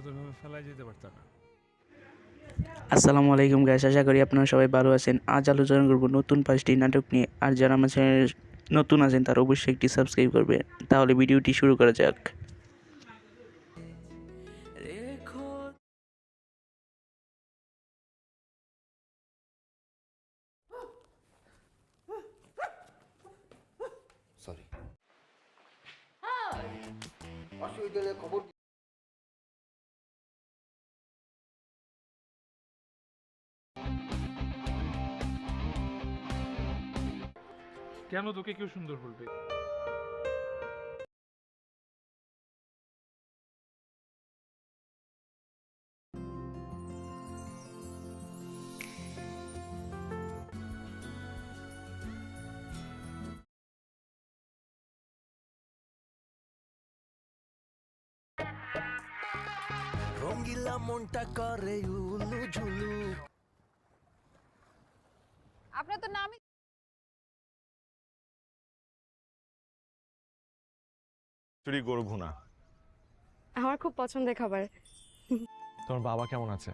তো এভাবে ফেলাই যেতে পারত না। আসসালামু আলাইকুম গাইস, আশা করি আপনারা সবাই ভালো আছেন। আজ আলোচনা করব নতুন 5টি নাটক নিয়ে। আর যারা আমার চ্যানেলে নতুন আছেন তারা অবশ্যই একটি সাবস্ক্রাইব করবে। তাহলে ভিডিওটি শুরু করা যাক। সরি অসুবিধা হলে খবর কেন তোকে কেউ সুন্দর বলবে? রঙ্গিলা মনটা করে উলু ঝুলু। আপনার তো নামই চুরি গরু ভুনা। আমার খুব পছন্দের খাবার। তোমার বাবা কেমন আছে?